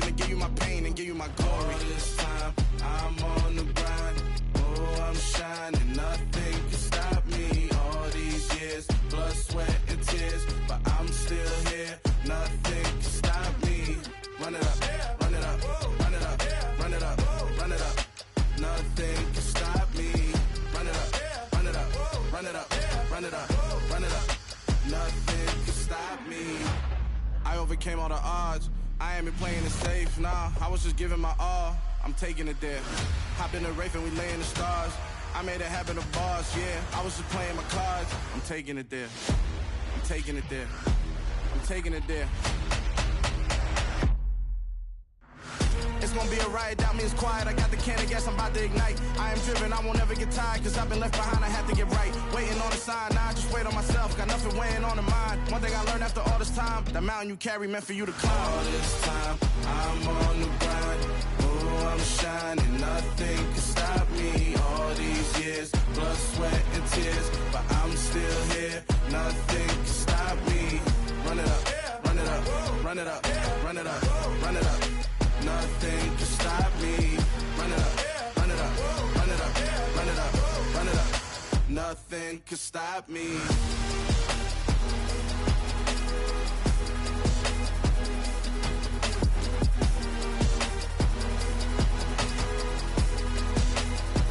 to give you my pain and give you my glory. All this time, I'm on the grind. Oh, I'm shining, nothing can stop me. All these years, blood, sweat, and tears, but I'm still here. Nothing can stop me. Run it up, run it up, run it up, run it up, run it up. Nothing can stop me. Run it up, run it up, run it up, run it up, run it up. Nothing can stop me. I overcame all the odds. I ain't been playing it safe, nah. I was just giving my all. I'm taking it there. Hop in the Wraith and we lay in the stars. I made it happen to bars, yeah. I was just playing my cards. I'm taking it there. I'm taking it there. I'm taking it there. It's gonna be a riot, doubt me it's quiet. I got the can of gas, I'm about to ignite. I am driven, I won't ever get tired, cause I've been left behind, I have to get right. Waiting on a sign, nah, I just wait on myself. Got nothing weighing on the mind. One thing I learned after all this time, the mountain you carry meant for you to climb. All this time, I'm on the grind. Oh, I'm shining, nothing can stop me. All these years, blood, sweat, and tears, but I'm still here. Nothing can stop me. Run it up, run it up, run it up, run it up, run it up. Nothing can stop me. Run it up, run it up, run it up, run it up, run it up. Nothing can stop me.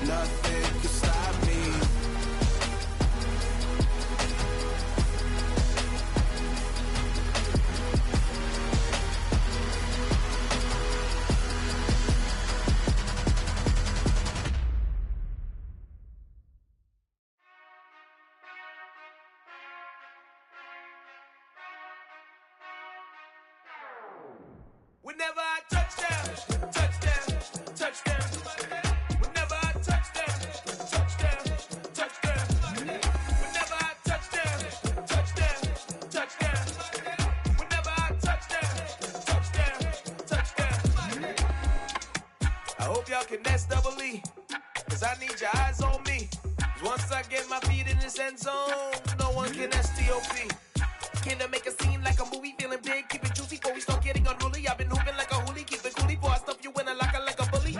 Nothing can stop me. Whenever I touchdown, touchdown, touchdown. Whenever I touchdown, touchdown, touchdown. Whenever I touchdown, touchdown, touchdown. Whenever I touchdown, touchdown, touchdown. I hope y'all can nest double E, cause I need your eyes on me. Cause once I get my feet in this end zone, no one can STOP. Can I make a scene like a movie, feeling big, keep it juicy before we start getting unruly. I've been hooping like a hoolie, keep it coolie before I stuff you in a locker like a bully.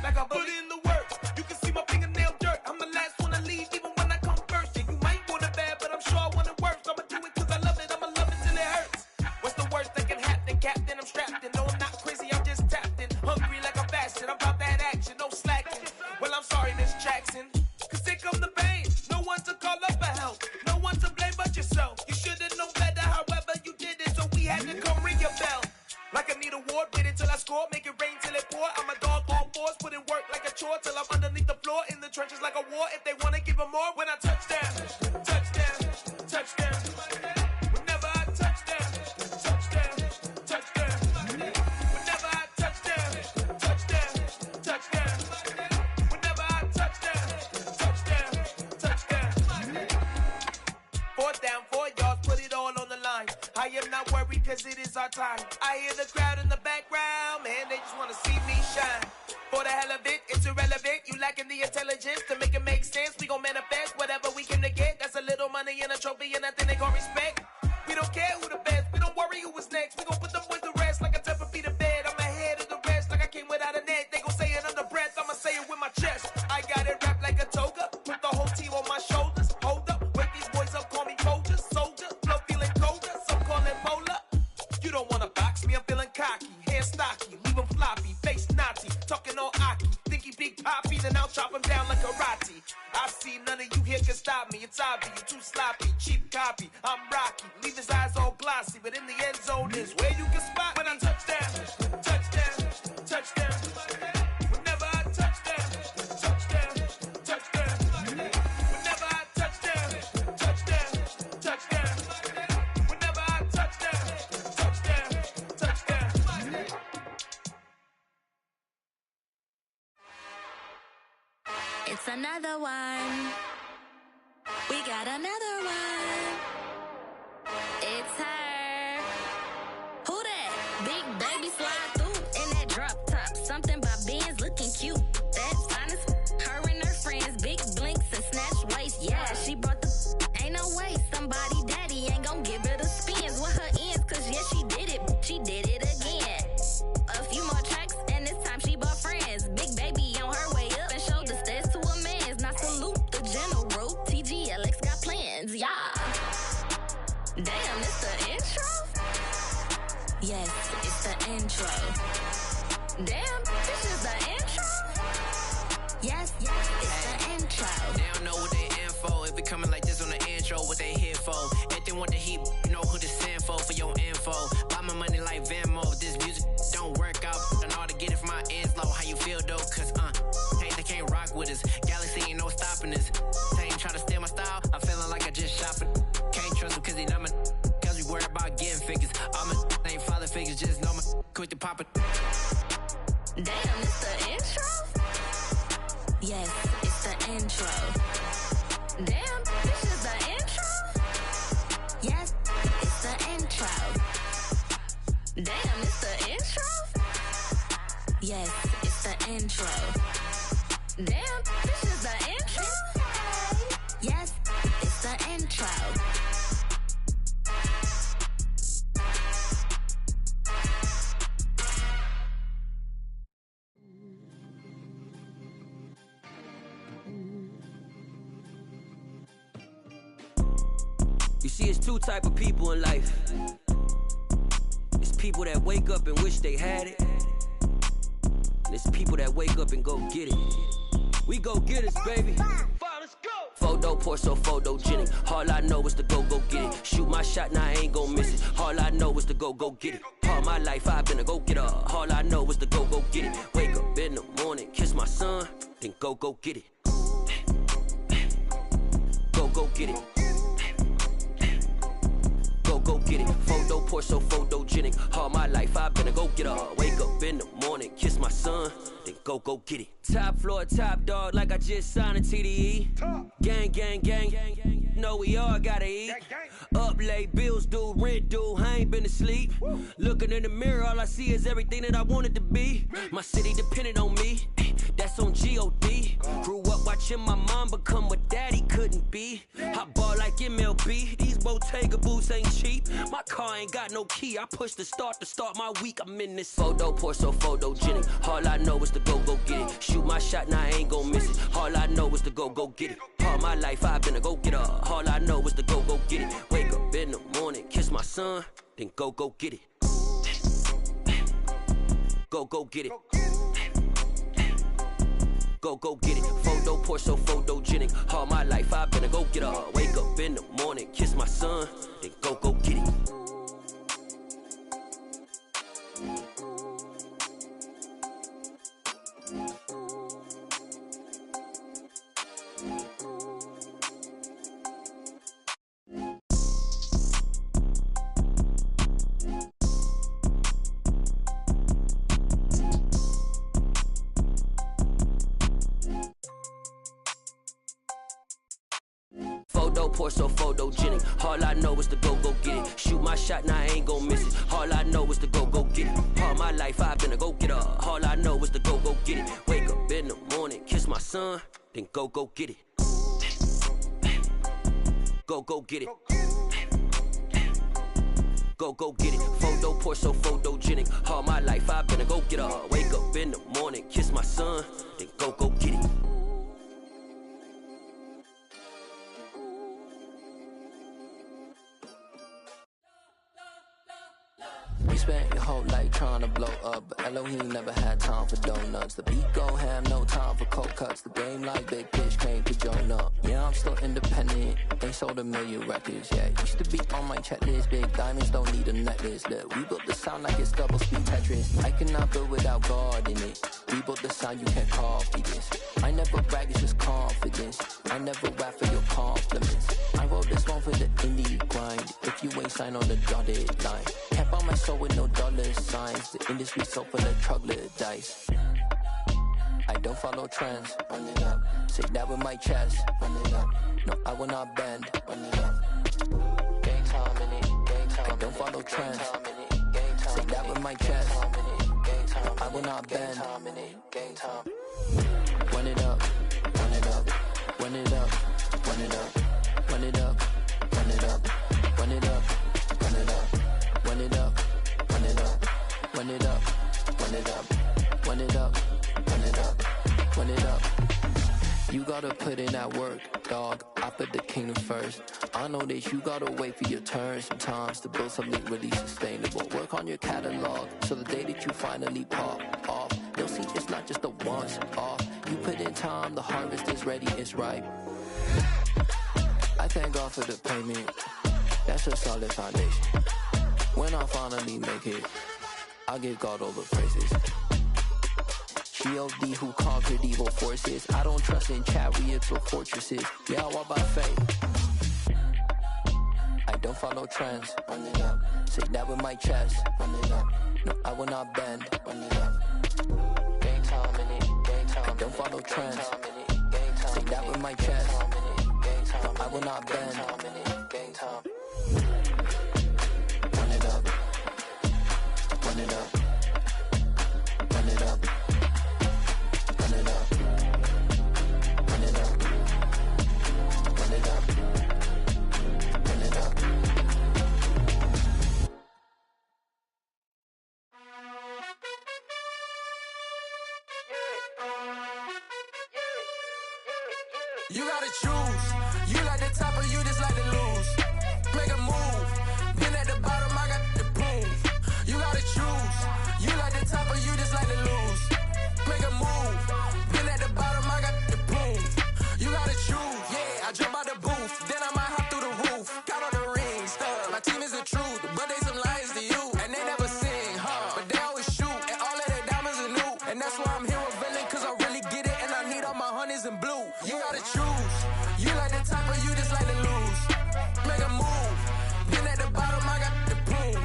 Like a bully. Put in the work, you can see my fingernail dirt. I'm the last one to leave, even when I come first. Yeah, you might want it bad, but I'm sure I want it worse. I'ma do it cause I love it, I'ma love it till it hurts. What's the worst that can happen, Captain? I'm strapped in, no I'm not crazy, I'm just tapped in. Hungry like I'm fasting, I'm about that action, no slacking. Well, I'm sorry, Miss Jackson, cause here come the pain. No one to call up for help, no one to blame but yourself. You should've known better, however you did it, so we had to come ring your bell. Like I need a ward, wait until I score, make it rain till it pour. I'm a dog on fours, put in work like a chore till I'm underneath the floor, in the trenches like a war. If they wanna give them more, when I touchdown, touchdown, touchdown. Whenever I touchdown, touchdown, touchdown. Whenever I touchdown, touchdown, touchdown. Whenever I touchdown, touchdown, touchdown. Fourth down, 4 yards, put it all on the line. I am not worried cause it is our time. I hear the crowd in the background, man, they just wanna see me shine. For the hell of it, it's irrelevant. You lacking the intelligence to make it make sense. We gon' manifest whatever we came to get. That's a little money and a trophy and nothing they gon' respect. We don't care who the best, we don't worry who was next. We gon' put them boys to rest like a 10 feet of bed. I'm ahead of the rest like I came without a net. They gon' say it under breath, I'ma say it with my chest. I got it wrapped like a toga, put the whole team on my shoulders. Hold up, wake these boys up, call me Soldier, soldier, flow feeling colder, some call it polar. You don't wanna box me, I'm feeling cocky, hair stocky, leave him floppy, face naughty, talking all aki, think he big poppy, then I'll chop him down like karate. I see none of you here can stop me, it's obvious, you too sloppy, cheap copy, I'm rocky, leave his eyes all glossy, but in the end zone is where you can spot when I touchdown, touchdown, touchdown. Whenever I touchdown, touchdown, touchdown. Whenever I touchdown, touchdown, touchdown. Whenever I touchdown, touchdown, touchdown. It's another one. We got another one. It's her. Who that? Big baby slide through in that drop top. Something by Benz looking cute. That's fine as her and her friends. Big blinks and snatch waist. Yeah, she brought the ain't no way. Somebody daddy ain't gon' give her the spins with her ends. Cause yeah, she did it again. A few intro. Damn, this is the intro? Yes, it's the intro. They don't know what they in for. If it coming like this on the intro, what they here for? If they want the heat, you know who to send for your info. Buy my money like Venmo. If this music don't work out, I know how to get it from my ends low. How you feel though? Cause they can't rock with us. Galaxy ain't no stopping us. They ain't try to steal my style. I'm feeling like I just shopping. Can't trust them cause they know my cause we worried about getting figures. All my ain't father figures, just know my quick to pop it. Damn, it's the intro? Yes, it's the intro. Damn, this is the intro? Yes, it's the intro. Damn, it's the intro? Yes, it's the intro. Damn, this is the intro? Yes, it's the intro. You see, it's two type of people in life. It's people that wake up and wish they had it. And it's people that wake up and go get it. We go get it, baby. Let's go. Photo pour so photogenic. All I know is to go get it. Shoot my shot, now I ain't gon' miss it. All I know is to go get it. All my life I've been a go getter. All I know is to go get it. Wake up in the morning, kiss my son, then go get it. Go get it. Go get it. Photo pour so photogenic. All my life I've been a go getter. Wake up in the morning, kiss my son, then go get it. Top floor, top dog, like I just signed a TDE. Gang, gang, gang. Know we all gotta eat. Up late, bills due, rent due. I ain't been asleep. Looking in the mirror, all I see is everything that I wanted to be. My city depended on me. That's on G.O.D. Grew up watching my mom become what daddy couldn't be. I ball like MLB. These Bottega boots ain't cheap. My car ain't got no key. I push the start to start my week. I'm in this photo pour so photogenic. All I know is to go get it. Shoot my shot, now I ain't gon' miss it. All I know is to go get it. All my life I've been a go getter. All I know is to go get it. Wake up in the morning, kiss my son, then go get it. Go get it. Go get it. Photo pour so photogenic. All my life I've been a go getter. Wake up in the morning, kiss my son, then go get it. Photo pour so photogenic. All I know is to go get it. Shoot my shot, now I ain't gon' miss it. All I know is to go get it. All my life I've been a go getter. All I know is to go get it. Wake up in the morning, kiss my son, then go get it. Go get it. Go get it. Photo pour so photogenic. All my life I've been a go getter. Wake up in the morning, kiss my son, then go get it. You spent your whole life trying to blow up, but Elohim never had time for donuts. The beat go ham, no time for cold cuts. The game like big bitch came to join up. Yeah, I'm still independent, ain't sold a million records yet. Used to be on my checklist, big diamonds don't need a necklace. Look, we built the sound like it's double speed Tetris. I cannot build without God in it. We built the sound, you can't copy this. I never brag, it's just confidence. I never rap for your compliments. I wrote this one for the indie grind. If you ain't signed on the dotted line, can't buy my soul with no dollar signs. The industry so full of troglodytes. I don't follow trends. Run it up. Say that with my chest. Run it up. No, I will not bend. Run it up. Gang time in it. Gang time. I don't follow trends. Say that with my chest. No, I will not bend. Gang time. Run it up. Run it up. Run it up. Run it up. Run it up. Run it up. Run it up. Run it up. Run it up. Run it up. Run it up. Run it up. Run it up. Run it up. Run it up. You gotta put in that work. dog, I put the kingdom first. I know that you gotta wait for your turn sometimes to build something really sustainable. Work on your catalog, so the day that you finally pop off, you'll see it's not just a once off. You put in time, the harvest is ready, it's ripe. I thank God for the payment, that's a solid foundation. When I finally make it, I give God all the praises. G.O.D. who conquered evil forces. I don't trust in chariots or fortresses. Yeah, I walk by faith. I don't follow trends. Run it up. Say that with my chest. Run it up. No, I will not bend. Run it up. Game time in it. Game time. I don't follow trends. Say that with my chest. No, I will not bend. Game time. Run it up. Run it up. Run it up. You gotta choose. You like the top or you just like to lose. Make a move. Been at the bottom, I got the proof. You gotta choose. You like the top or you just like to lose. Make a move. Been at the bottom, I got the proof. You gotta choose. Yeah, I jump out the booth. Then I might hop through the roof. Count on the rings, stuff. My team is the truth, but they some liars to you. And they never sing, huh? But they always shoot. And all of their diamonds are new. And that's why I'm here with Villain, cause I really get it. And I need all my honeys in blue. You gotta choose. You like the top or you just like to lose. Make a move. Been at the bottom, I got the proof.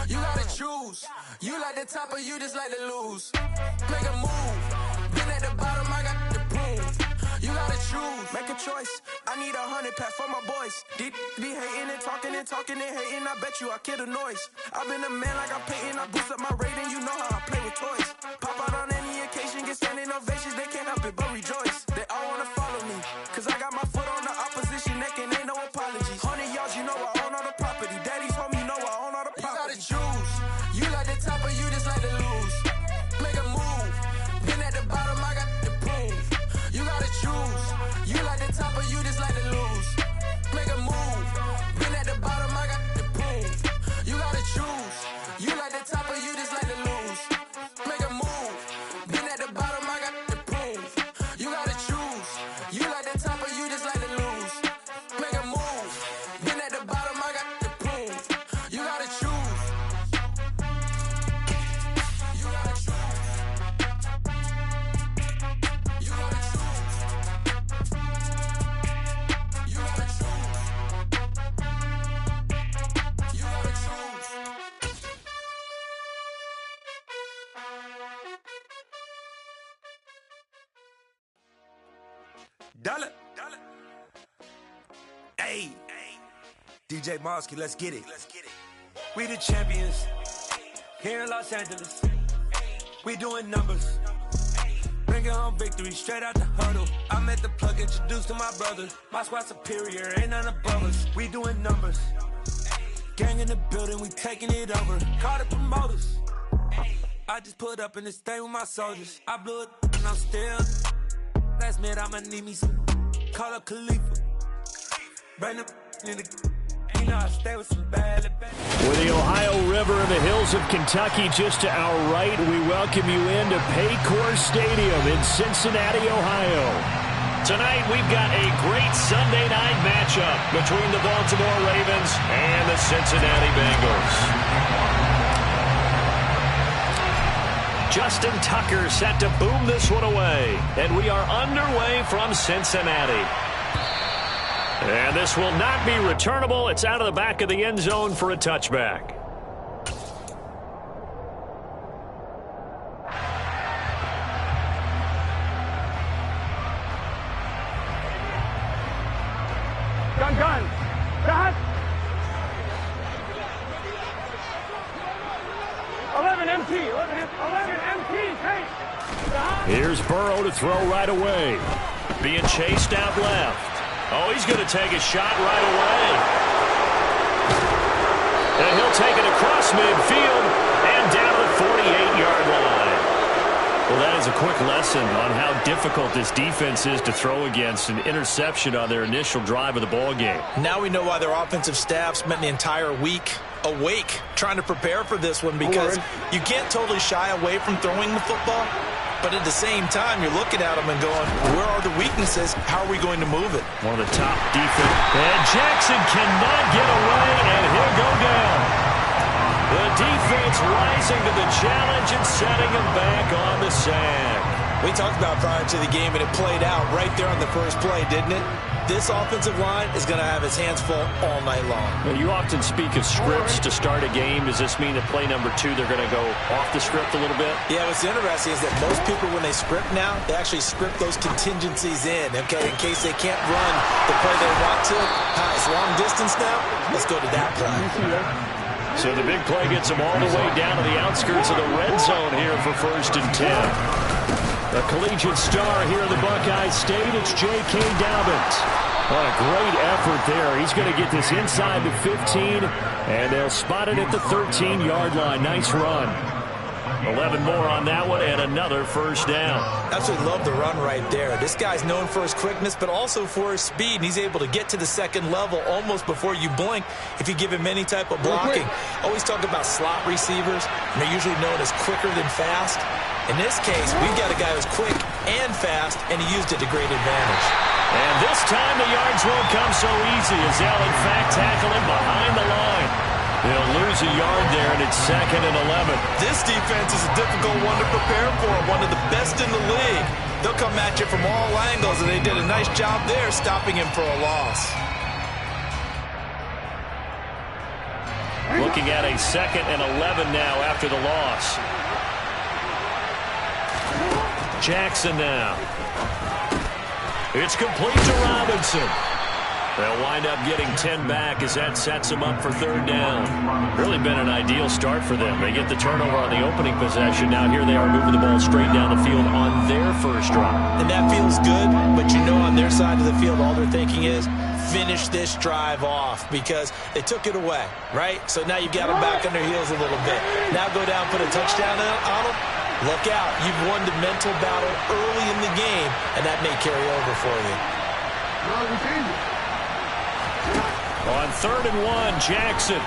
You gotta choose. You like the top or you just like to lose. Make a move. Been at the bottom, I got the proof. You gotta choose. Make a choice. I need 100 pack for my boys. Be hating and talking and hating. I bet you I kill the noise. I've been a man like I'm Peyton. I boost up my rating. You know how I play with toys. Pop out on any occasion, get standing ovations. They can't help it but rejoice. They all wanna follow me, cause I got my foot on the opposition neck and ain't no apologies. 100 yards, you know I own all the property. Daddy's home, you know I own all the property. You gotta choose. You like the top or you just like to lose. Make a move. Been at the bottom, I got the proof. You gotta choose. You like the top or you just like to lose. Make a move. Been at the bottom, I got the proof. You gotta choose. You like the top or you just like to lose. Make a move. Been at the bottom, I got the proof. You gotta choose. You like the top or you just like to lose. Make a move. Been at the bottom, I got the proof. You gotta choose. You gotta choose. You gotta choose. You gotta choose. You gotta choose. Dollar. Hey. DJ Mosky, let's get it. We the champions here in Los Angeles. We doing numbers. Bringing home victory straight out the huddle. I met the plug, introduced to my brother. My squad superior, ain't none above us. We doing numbers. Gang in the building, we taking it over. Call the promoters. I just put up in this thing with my soldiers. I blew it and I'm still. Last minute I'ma need me some. Call up Khalifa. Bring the in the. You know I stay with some bad. With the Ohio River and the hills of Kentucky just to our right, we welcome you into Paycor Stadium in Cincinnati, Ohio. Tonight we've got a great Sunday night matchup between the Baltimore Ravens and the Cincinnati Bengals. Justin Tucker set to boom this one away, and we are underway from Cincinnati. And this will not be returnable. It's out of the back of the end zone for a touchback. Gun. Cut. 11 MT. Hey. Here's Burrow to throw right away. Being chased out left. Oh, he's going to take a shot right away. And he'll take it across midfield and down to the 48-yard line. Well, that is a quick lesson on how difficult this defense is to throw against. An interception on their initial drive of the ball game. Now we know why their offensive staff spent the entire week awake trying to prepare for this one, because you can't totally shy away from throwing the football, but at the same time you're looking at them and going, where are the weaknesses? How are we going to move it? One of the top defense. And Jackson cannot get away, and he'll go down. The defense rising to the challenge and setting him back on the sack. We talked about prior to the game, and it played out right there on the first play, didn't it? This offensive line is going to have its hands full all night long. Well, you often speak of scripts to start a game. Does this mean that play number 2, they're going to go off the script a little bit? Yeah, what's interesting is that most people, when they script now, they actually script those contingencies in, okay, in case they can't run the play they want to. It's long distance now. Let's go to that play. So the big play gets them all the way down to the outskirts of the red zone here for 1st and 10. The collegiate star here in the Buckeye State, it's J.K. Dobbins. What a great effort there. He's going to get this inside the 15, and they'll spot it at the 13-yard line. Nice run. 11 more on that one, and another first down. Absolutely love the run right there. This guy's known for his quickness, but also for his speed. And he's able to get to the second level almost before you blink if you give him any type of blocking. Always talk about slot receivers, and they're usually known as quicker than fast. In this case, we've got a guy who's quick and fast, and he used it to great advantage. And this time the yards won't come so easy as they'll, in fact, tackle him behind the line. They'll lose a yard there, and it's 2nd and 11. This defense is a difficult one to prepare for, one of the best in the league. They'll come at you from all angles, and they did a nice job there stopping him for a loss. Looking at a 2nd and 11 now after the loss. Jackson now. It's complete to Robinson. They'll wind up getting 10 back as that sets them up for 3rd down. Really been an ideal start for them. They get the turnover on the opening possession. Now here they are moving the ball straight down the field on their first drive. And that feels good, but you know on their side of the field all they're thinking is finish this drive off because they took it away, right? So now you've got them back on their heels a little bit. Now go down, put a touchdown on them. Look out. You've won the mental battle early in the game, and that may carry over for you. On 3rd and 1, Jackson.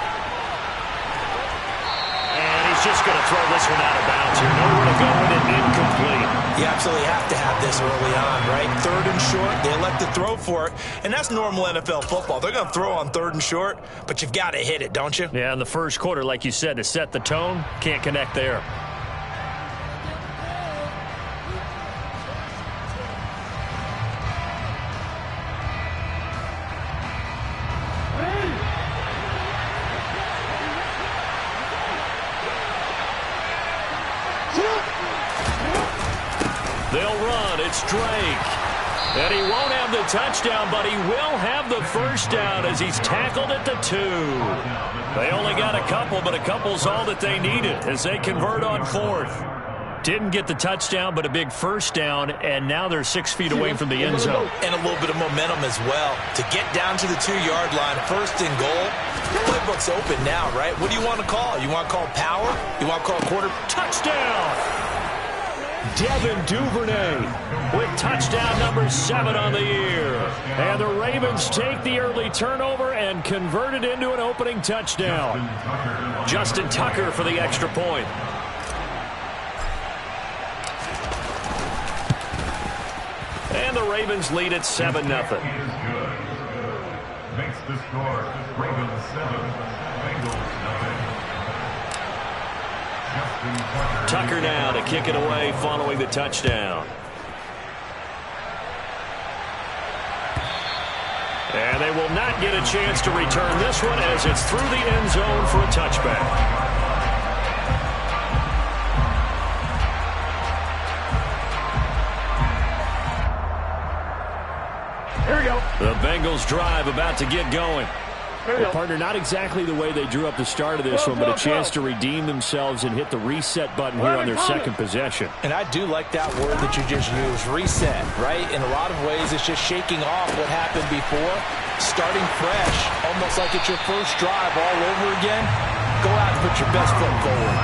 And he's just going to throw this one out of bounds here. Nowhere to go with it, incomplete. You absolutely have to have this early on, right? 3rd and short, they elect to throw for it, and that's normal NFL football. They're going to throw on 3rd and short, but you've got to hit it, don't you? Yeah, in the first quarter, like you said, to set the tone, can't connect there. They'll run. It's Drake. And he won't have the touchdown, but he will have the first down as he's tackled at the 2. They only got a couple, but a couple's all that they needed as they convert on 4th. Didn't get the touchdown, but a big first down, and now they're 6 feet away from the end zone. And a little bit of momentum as well. To get down to the 2-yard line, 1st and goal, playbook's open now, right? What do you want to call? You want to call power? You want to call quarter? Touchdown! Devin Duvernay with touchdown number 7 on the year. And the Ravens take the early turnover and convert it into an opening touchdown. Justin Tucker for the extra point. And the Ravens lead at 7-0. Makes the score Ravens 7, Bengals 0. Tucker now to kick it away following the touchdown. And they will not get a chance to return this one as it's through the end zone for a touchback. Here we go. The Bengals drive about to get going. Well, partner, not exactly the way they drew up the start of this one, but a chance to redeem themselves and hit the reset button here on their second possession. And I do like that word that you just used, reset, right? In a lot of ways, it's just shaking off what happened before, starting fresh, almost like it's your first drive all over again. Go out and put your best foot forward.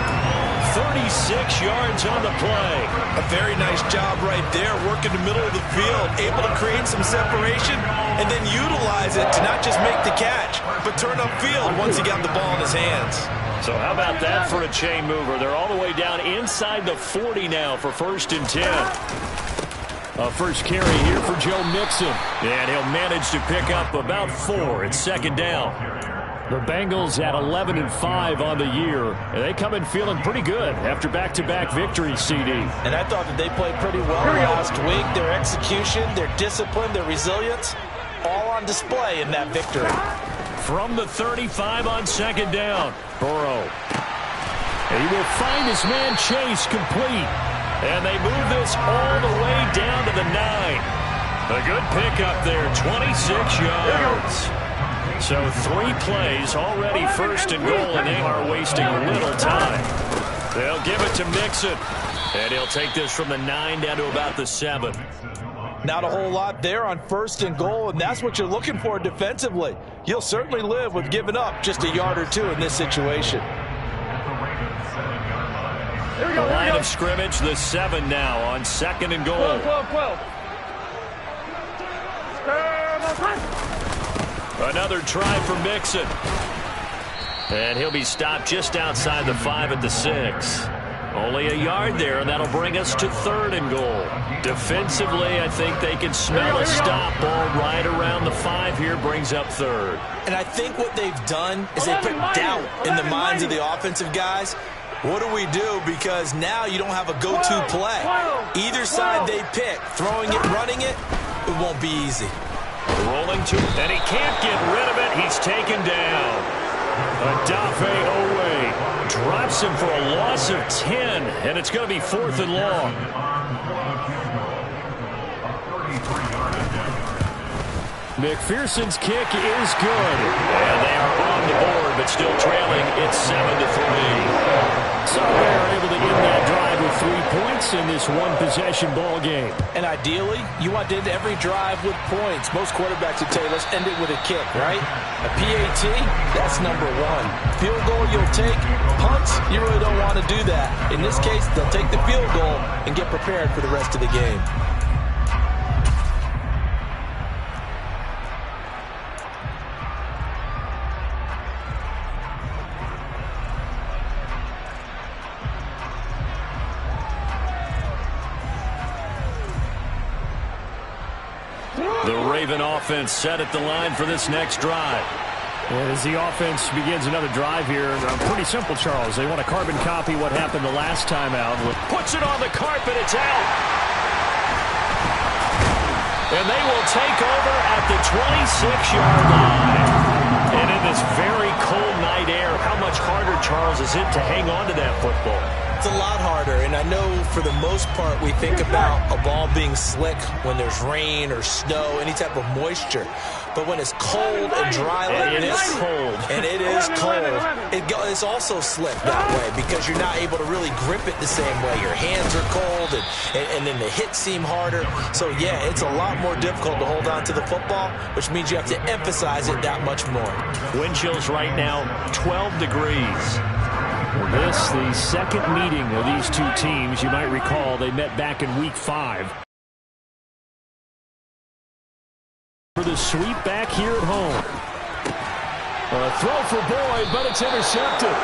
36 yards on the play. A very nice job right there, working the middle of the field, able to create some separation and then utilize it to not just make the catch, but turn upfield once he got the ball in his hands. So how about that for a chain mover? They're all the way down inside the 40 now for 1st and 10. A first carry here for Joe Mixon. And he'll manage to pick up about 4. It's 2nd down. The Bengals at 11-5 on the year. And they come in feeling pretty good after back-to-back victories, CD. And I thought that they played pretty well last week. Their execution, their discipline, their resilience, all on display in that victory. From the 35 on 2nd down, Burrow. And he will find his man Chase complete. And they move this all the way down to the 9. A good pickup there, 26 yards. So 3 plays, already 1st and goal, and they are wasting little time. They'll give it to Mixon. And he'll take this from the 9 down to about the 7. Not a whole lot there on 1st and goal, and that's what you're looking for defensively. You'll certainly live with giving up just a yard or 2 in this situation. The line of scrimmage, the 7 now on 2nd and goal. 12. Another try for Mixon. And he'll be stopped just outside the 5 at the 6. Only a yard there, and that'll bring us to 3rd and goal. Defensively, I think they can smell a stop. Ball right around the 5 here, brings up 3rd. And I think what they've done is they put doubt in the minds of the offensive guys. What do we do? Because now you don't have a go-to play. Either side they pick, throwing it, running it, it won't be easy. Rolling to it, and he can't get rid of it. He's taken down. Odafe Owe drops him for a loss of 10, and it's going to be 4th and long. McPherson's kick is good. And they are on the board, but still trailing. It's 7-3. So they're able to end that drive with 3 points in this one-possession ball game. And ideally, you want to end every drive with points. Most quarterbacks would tell you, let's end it with a kick, right? A PAT, that's number 1. Field goal you'll take. Punts, you really don't want to do that. In this case, they'll take the field goal and get prepared for the rest of the game. The Raven offense set at the line for this next drive. And as the offense begins another drive here, pretty simple, Charles. They want to carbon copy what happened the last time out. Puts it on the carpet. It's out. And they will take over at the 26-yard line. And in this very cold night air, how much harder, Charles, is it to hang on to that football? It's a lot harder, and I know for the most part we think about a ball being slick when there's rain or snow, any type of moisture. But when it's cold and dry like this, and it is cold, it's also slick that way because you're not able to really grip it the same way. Your hands are cold, and then the hits seem harder. So, yeah, it's a lot more difficult to hold on to the football, which means you have to emphasize it that much more. Wind chills right now, 12 degrees. This, the second meeting of these two teams. You might recall they met back in Week 5. For the sweep back here at home. A throw for Boyd, but it's intercepted.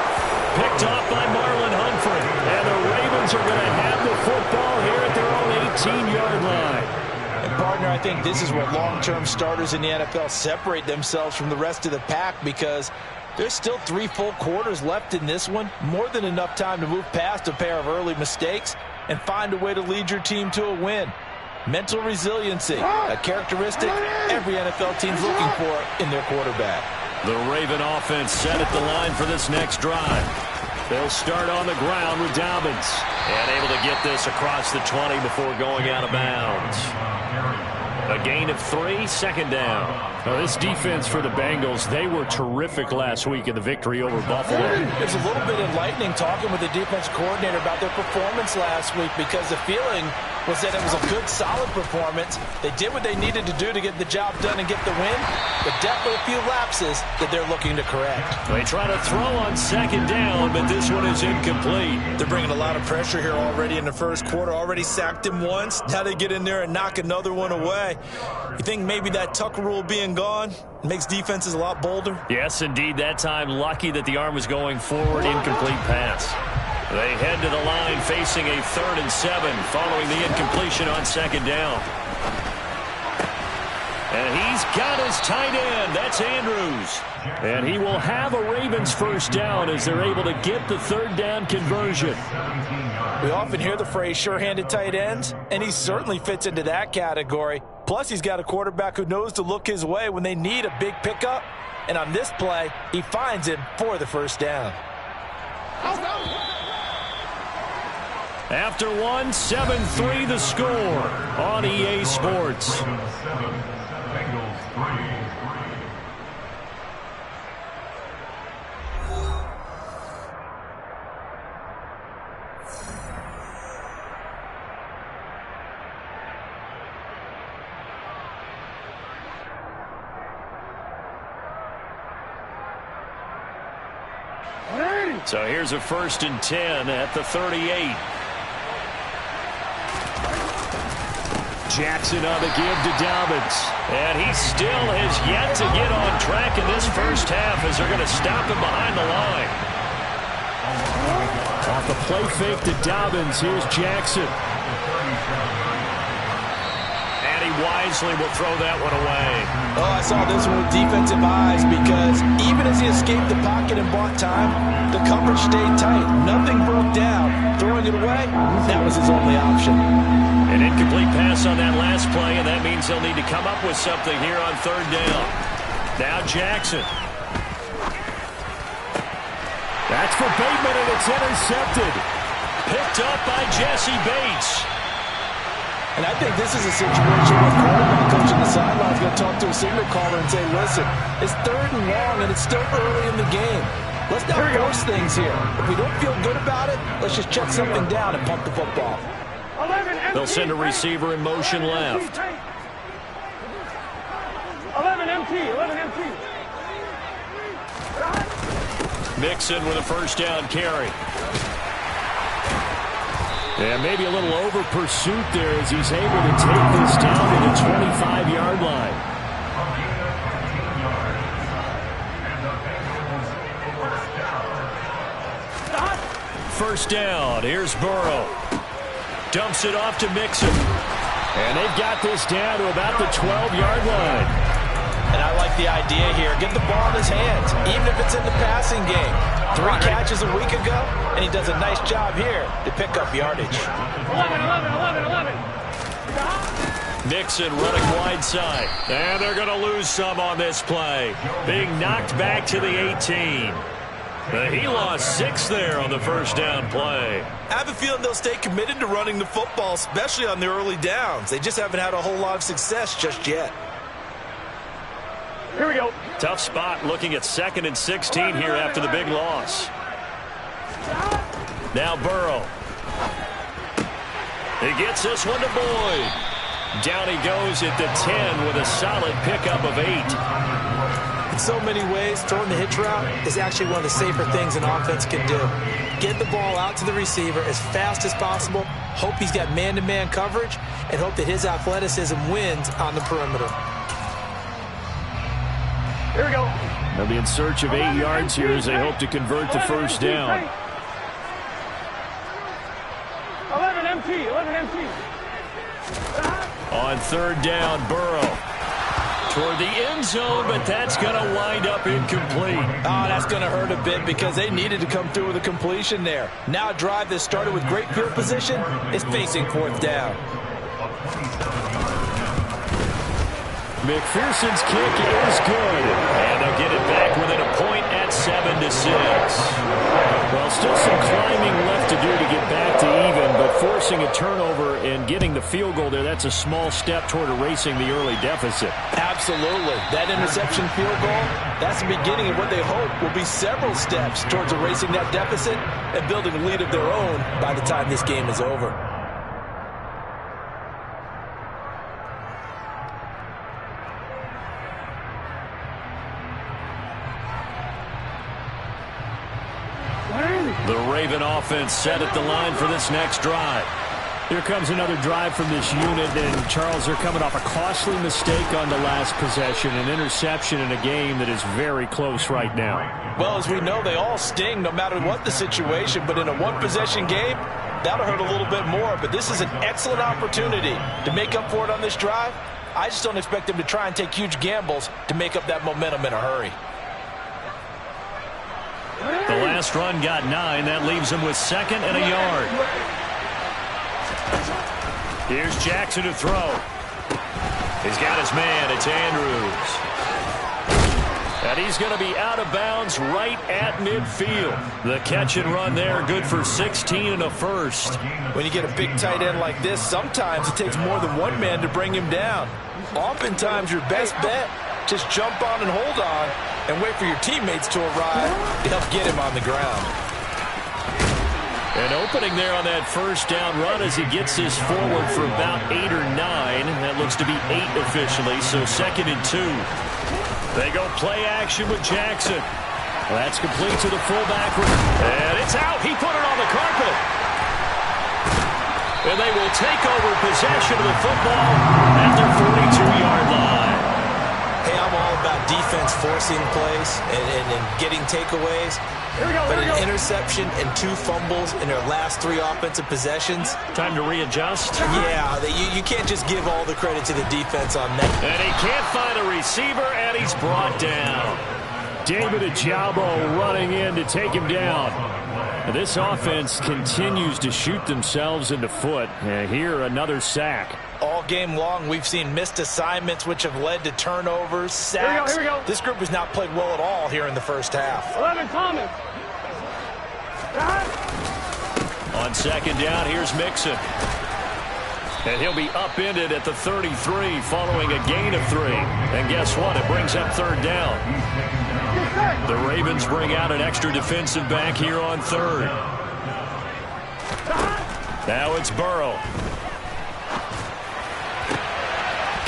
Picked off by Marlon Humphrey. And the Ravens are going to have the football here at their own 18-yard line. And, partner, I think this is where long-term starters in the NFL separate themselves from the rest of the pack because there's still 3 full quarters left in this one. More than enough time to move past a pair of early mistakes and find a way to lead your team to a win. Mental resiliency, a characteristic every NFL team's looking for in their quarterback. The Raven offense set at the line for this next drive. They'll start on the ground with Dobbins. And able to get this across the 20 before going out of bounds. A gain of 3, second down. Now, this defense for the Bengals, they were terrific last week in the victory over Buffalo. There's a little bit enlightening talking with the defense coordinator about their performance last week because the feeling was that it was a good, solid performance. They did what they needed to do to get the job done and get the win, but definitely a few lapses that they're looking to correct. They try to throw on second down, but this one is incomplete. They're bringing a lot of pressure here already in the first quarter. Already sacked him once. Now they get in there and knock another one away. You think maybe that Tucker rule being gone makes defenses a lot bolder? Yes, indeed. That time, lucky that the arm was going forward. Incomplete pass. They head to the line facing a 3rd and 7 following the incompletion on second down. And he's got his tight end. That's Andrews. And he will have a Ravens first down as they're able to get the 3rd down conversion. We often hear the phrase sure-handed tight ends, and he certainly fits into that category. Plus, he's got a quarterback who knows to look his way when they need a big pickup. And on this play, he finds him for the first down. After 1, 7-3 the score on EA Sports. Bengals 3. So here's a 1st and 10 at the 38. Jackson on the give to Dobbins. And he still has yet to get on track in this first half as they're going to stop him behind the line. Off the play fake to Dobbins, here's Jackson. And he wisely will throw that one away. Oh, I saw this one with defensive eyes because even as he escaped the pocket and bought time, the coverage stayed tight. Nothing broke down. Throwing it away, that was his only option. An incomplete pass on that last play, and that means they'll need to come up with something here on 3rd down. Now Jackson. That's for Bateman, and it's intercepted. Picked up by Jesse Bates. And I think this is a situation where the quarterback coach on the sideline is going to talk to a signal caller and say, listen, it's 3rd and long, and it's still early in the game. Let's not force things here. If we don't feel good about it, let's just check something down and pump the football. They'll send a receiver in motion left. 11 MT, 11 MT. Mixon with a first down carry. And maybe a little over pursuit there as he's able to take this down to the 25-yard line. First down. Here's Burrow. Dumps it off to Mixon. And they've got this down to about the 12-yard line. And I like the idea here. Get the ball in his hands, even if it's in the passing game. 3 catches a week ago, and he does a nice job here to pick up yardage. 11. Mixon running wide side. And they're going to lose some on this play. Being knocked back to the 18. He lost 6 there on the first down play. I have a feeling they'll stay committed to running the football, especially on the early downs. They just haven't had a whole lot of success just yet. Here we go. Tough spot looking at 2nd and 16 here after the big loss. Now Burrow. He gets this one to Boyd. Down he goes at the 10 with a solid pickup of 8. In so many ways, throwing the hitch route is actually one of the safer things an offense can do. Get the ball out to the receiver as fast as possible, hope he's got man-to-man coverage, and hope that his athleticism wins on the perimeter. Here we go. They'll be in search of 8 yards here as they hope to convert the first down. 11 MT, 11 MT. On 3rd down, Burrow. Toward the end zone, but that's going to wind up incomplete. Oh, that's going to hurt a bit because they needed to come through with a completion there. Now a drive that started with great field position is facing 4th down. McPherson's kick is good. And they'll get it back within a point at 7-6. Well, still some climbing left to do to get back to even, but forcing a turnover and getting the field goal there, that's a small step toward erasing the early deficit. Absolutely. That interception field goal, that's the beginning of what they hope will be several steps towards erasing that deficit and building a lead of their own by the time this game is over. The Raven offense set at the line for this next drive. Here comes another drive from this unit, and Charles, they're coming off a costly mistake on the last possession, an interception in a game that is very close right now. Well, as we know, they all sting no matter what the situation, but in a one-possession game, that'll hurt a little bit more. But this is an excellent opportunity to make up for it on this drive. I just don't expect them to try and take huge gambles to make up that momentum in a hurry. The last run got 9. That leaves him with 2nd and a yard. Here's Jackson to throw. He's got his man. It's Andrews. And he's going to be out of bounds right at midfield. The catch and run there, good for 16 and a first. When you get a big tight end like this, sometimes it takes more than one man to bring him down. Oftentimes, your best bet, just jump on and hold on and wait for your teammates to arrive to help get him on the ground. An opening there on that first down run as he gets this forward for about 8 or 9. That looks to be 8 officially, so 2nd and 2. They go play action with Jackson. That's complete to the fullback. And it's out. He put it on the carpet. And they will take over possession of the football at their 42-yard line. Hey, I'm all about defense forcing plays and getting takeaways. But an interception and 2 fumbles in their last 3 offensive possessions. Time to readjust. Yeah, you can't just give all the credit to the defense on that. And he can't find a receiver, and he's brought down. David Ajabo running in to take him down. And this offense continues to shoot themselves in the foot. And here, another sack. All game long, we've seen missed assignments, which have led to turnovers, sacks. Here we go. This group has not played well at all here in the first half. 11, Thomas. On 2nd down, here's Mixon. And he'll be upended at the 33 following a gain of 3. And guess what? It brings up 3rd down. The Ravens bring out an extra defensive back here on 3rd. Now it's Burrow.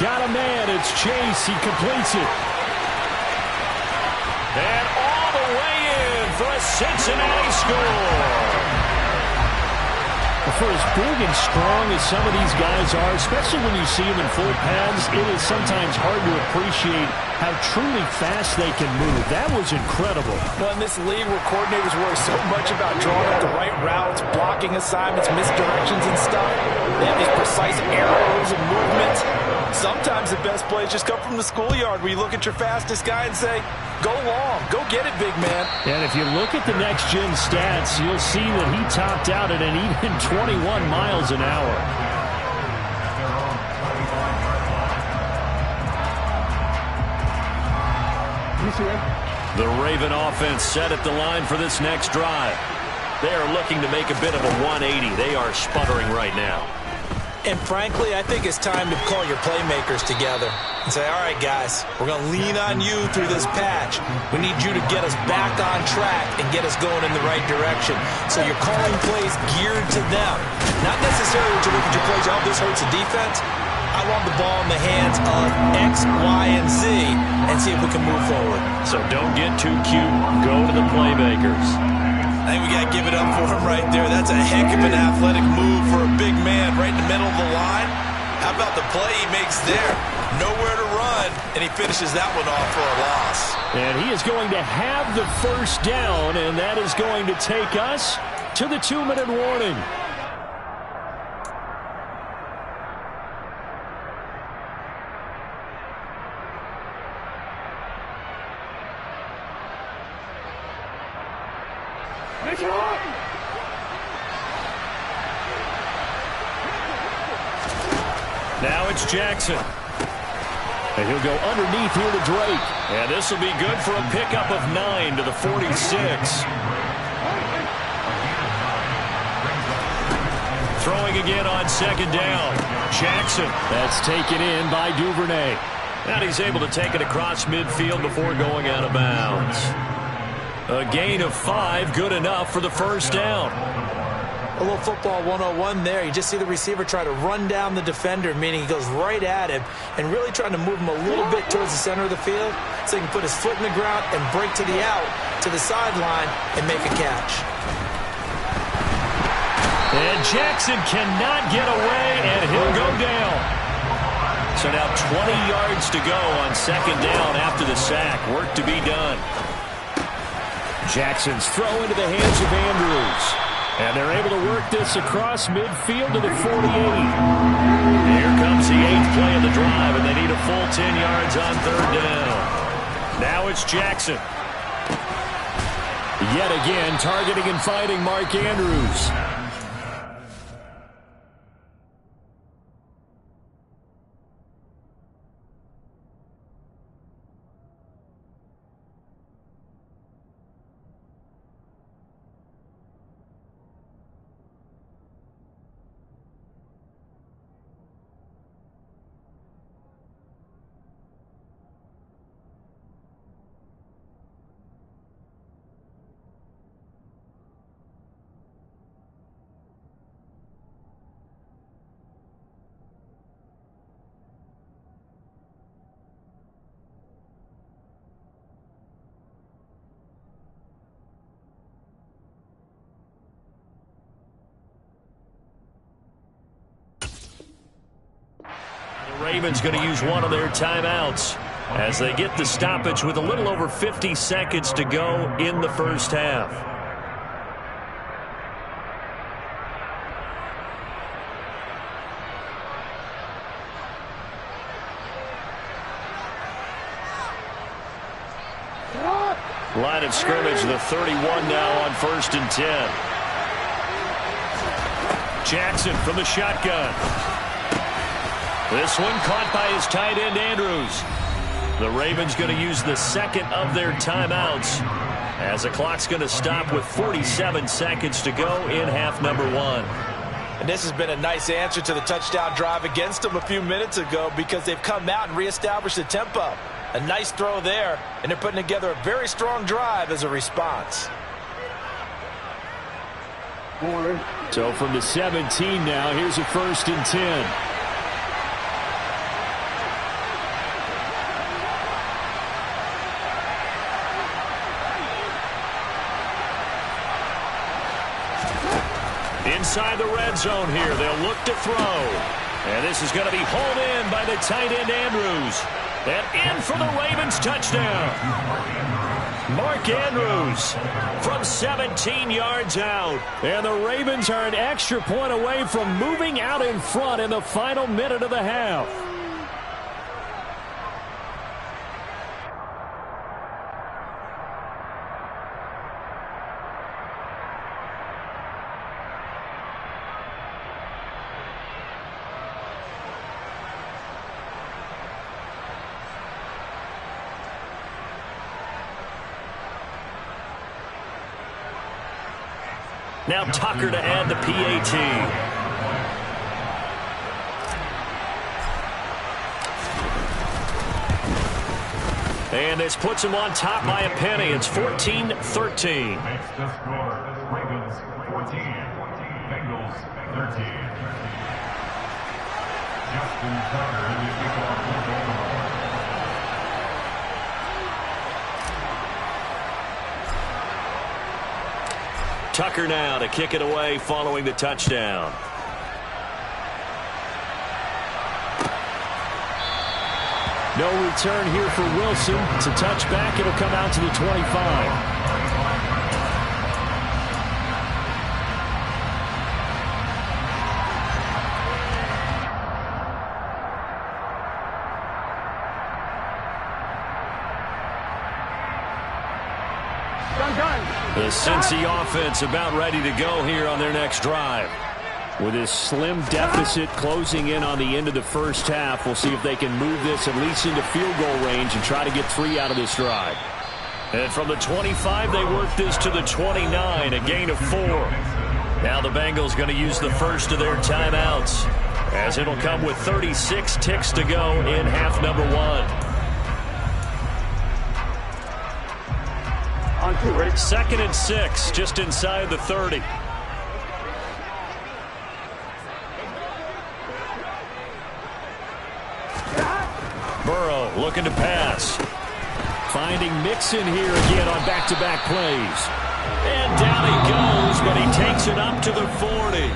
Got a man. It's Chase. He completes it. And all the way in for a Cincinnati score. For as big and strong as some of these guys are, especially when you see them in full pads, it is sometimes hard to appreciate how truly fast they can move. That was incredible. Well, in this league where coordinators worry so much about drawing up the right routes, blocking assignments, misdirections and stuff, they have these precise arrows and movements. Sometimes the best plays just come from the schoolyard where you look at your fastest guy and say, go long, go get it, big man. And if you look at the next-gen stats, you'll see that he topped out at an even 21 miles an hour. The Raven offense set at the line for this next drive. They are looking to make a bit of a 180. They are sputtering right now. And frankly, I think it's time to call your playmakers together and say, all right, guys, we're going to lean on you through this patch. We need you to get us back on track and get us going in the right direction. So you're calling plays geared to them. Not necessarily to look at your plays, oh, this hurts the defense. I want the ball in the hands of X, Y, and Z and see if we can move forward. So don't get too cute. Go to the playmakers. I think we got to give it up for him right there. That's a heck of an athletic move for a big man right in the middle of the line. How about the play he makes there? Nowhere to run, and he finishes that one off for a loss. And he is going to have the first down, and that is going to take us to the 2-minute warning. Now it's Jackson. And he'll go underneath here to Drake. And this will be good for a pickup of 9 to the 46. Throwing again on second down. Jackson. That's taken in by Duvernay. And he's able to take it across midfield before going out of bounds. A gain of 5, good enough for the first down. A little football 101 there. You just see the receiver try to run down the defender, meaning he goes right at him and really trying to move him a little bit towards the center of the field so he can put his foot in the ground and break to the out, to the sideline, and make a catch. And Jackson cannot get away, and he'll go down. So now 20 yards to go on second down after the sack. Work to be done. Jackson's throw into the hands of Andrews. And they're able to work this across midfield to the 48. Here comes the 8th play of the drive, and they need a full 10 yards on third down. Now it's Jackson. Yet again, targeting and fighting Mark Andrews. Ravens going to use one of their timeouts as they get the stoppage with a little over 50 seconds to go in the first half. Line of scrimmage, the 31 now on 1st and 10. Jackson from the shotgun. This one caught by his tight end, Andrews. The Ravens going to use the second of their timeouts as the clock's going to stop with 47 seconds to go in half number 1. And this has been a nice answer to the touchdown drive against them a few minutes ago because they've come out and reestablished the tempo. A nice throw there, and they're putting together a very strong drive as a response. So from the 17 now, here's a 1st and 10. Inside the red zone here, they'll look to throw. And this is going to be hauled in by the tight end, Andrews. And in for the Ravens touchdown. Mark Andrews from 17 yards out. And the Ravens are an extra point away from moving out in front in the final minute of the half. Now Tucker to add the PAT. And this puts him on top by a penny. It's 14-13. Makes the score. Ravens 14, Bengals 13. Justin Tucker in the kickoff for Baltimore. Tucker now to kick it away following the touchdown. No return here for Wilson. It's a touchback. It'll come out to the 25. The Cincy offense about ready to go here on their next drive. With this slim deficit closing in on the end of the first half, we'll see if they can move this at least into field goal range and try to get 3 out of this drive. And from the 25, they work this to the 29, a gain of 4. Now the Bengals going to use the first of their timeouts, as it'll come with 36 ticks to go in half number 1. On 2, ready? 2nd and 6, just inside the 30. Burrow looking to pass. Finding Mixon here again on back-to-back plays. And down he goes, but he takes it up to the 40.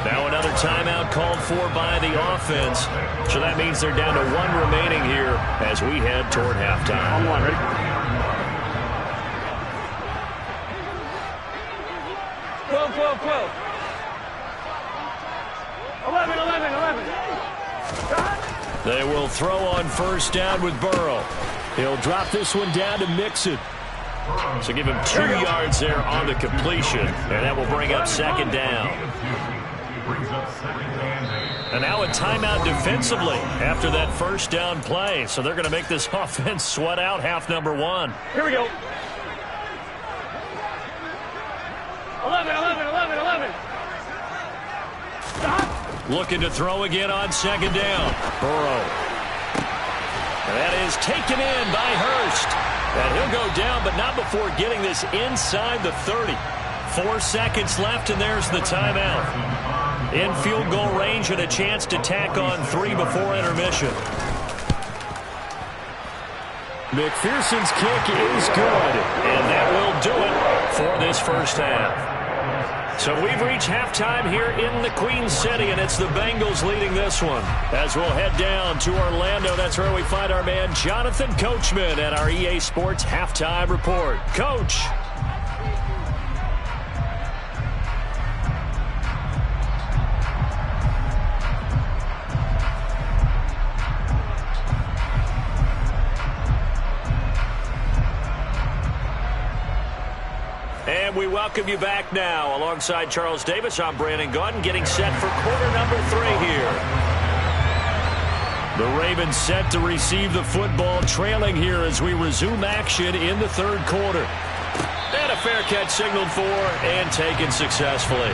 Now another timeout called for by the offense. So that means they're down to 1 remaining here as we head toward halftime. On 1, ready? Twelve. 11. They will throw on first down with Burrow. He'll drop this one down to Mixon. So give him 2 yards there on the completion, and that will bring up 2nd down. And now a timeout defensively after that first down play. So they're going to make this offense sweat out half number 1. Here we go. 11. Stop. Looking to throw again on 2nd down. Burrow. And that is taken in by Hurst. And he'll go down, but not before getting this inside the 30. 4 seconds left, and there's the timeout. In field goal range and a chance to tack on 3 before intermission. McPherson's kick is good, and that will do it for this first half. So we've reached halftime here in the Queen City, and it's the Bengals leading this one. As we'll head down to Orlando, that's where we find our man Jonathan Coachman at our EA Sports Halftime Report. Coach. And we welcome you back now. Alongside Charles Davis, I'm Brandon Gaudin, getting set for quarter number 3 here. The Ravens set to receive the football, trailing here as we resume action in the 3rd quarter. And a fair catch signaled for and taken successfully.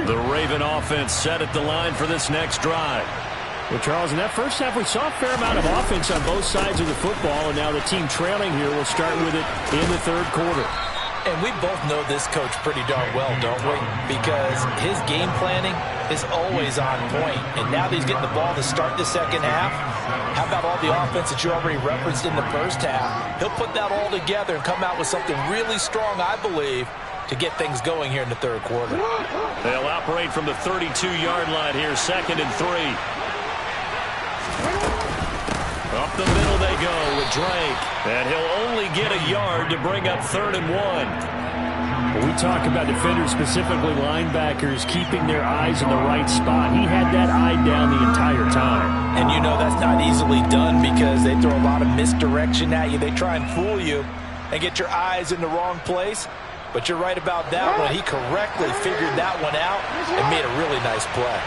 The Raven offense set at the line for this next drive. Well, Charles, in that first half, we saw a fair amount of offense on both sides of the football, and now the team trailing here will start with it in the 3rd quarter. And we both know this coach pretty darn well, don't we? Because his game planning is always on point. And now that he's getting the ball to start the 2nd half, how about all the offense that you already referenced in the first half? He'll put that all together and come out with something really strong, I believe, to get things going here in the 3rd quarter. They'll operate from the 32-yard line here, 2nd and 3. Up the middle they go with Drake. And he'll only get a yard to bring up 3rd and 1. When we talk about defenders, specifically linebackers, keeping their eyes in the right spot, he had that eye down the entire time. And you know that's not easily done because they throw a lot of misdirection at you. They try and fool you and get your eyes in the wrong place. But you're right about that one. He correctly figured that one out and made a really nice play.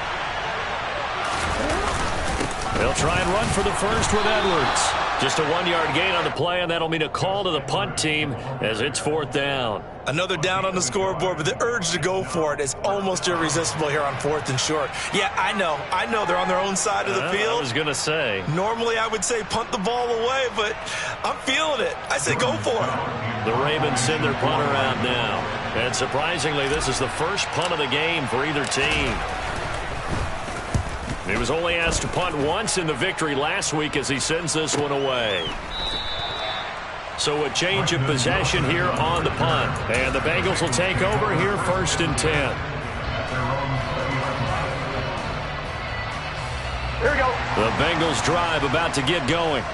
They'll try and run for the first with Edwards. Just a 1-yard gain on the play, and that'll mean a call to the punt team as it's 4th down. Another down on the scoreboard, but the urge to go for it is almost irresistible here on 4th and short. Yeah, I know they're on their own side of the field. I was going to say. Normally I would say punt the ball away, but I'm feeling it. I say go for it. The Ravens send their punt around now. And surprisingly, this is the first punt of the game for either team. He was only asked to punt once in the victory last week as he sends this one away. So a change of possession here on the punt. And the Bengals will take over here 1st and 10. Here we go. The Bengals drive about to get going.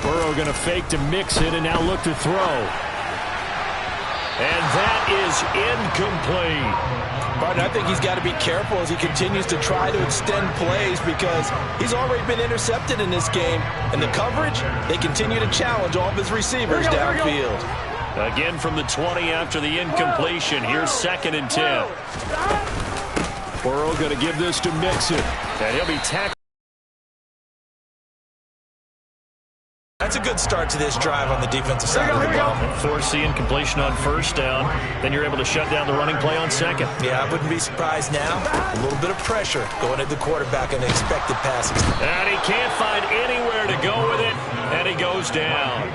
Burrow going to fake to Mixon and now look to throw. And that is incomplete. Partner, I think he's got to be careful as he continues to try to extend plays because he's already been intercepted in this game. And the coverage, they continue to challenge all of his receivers downfield. Again from the 20 after the incompletion. Here's 2nd and 10. Burrow going to give this to Mixon. And he'll be tackled. That's a good start to this drive on the defensive side of the ball. Force the incompletion on 1st down. Then you're able to shut down the running play on 2nd. Yeah, I wouldn't be surprised now. A little bit of pressure going at the quarterback on the expected passes. And he can't find anywhere to go with it. And he goes down.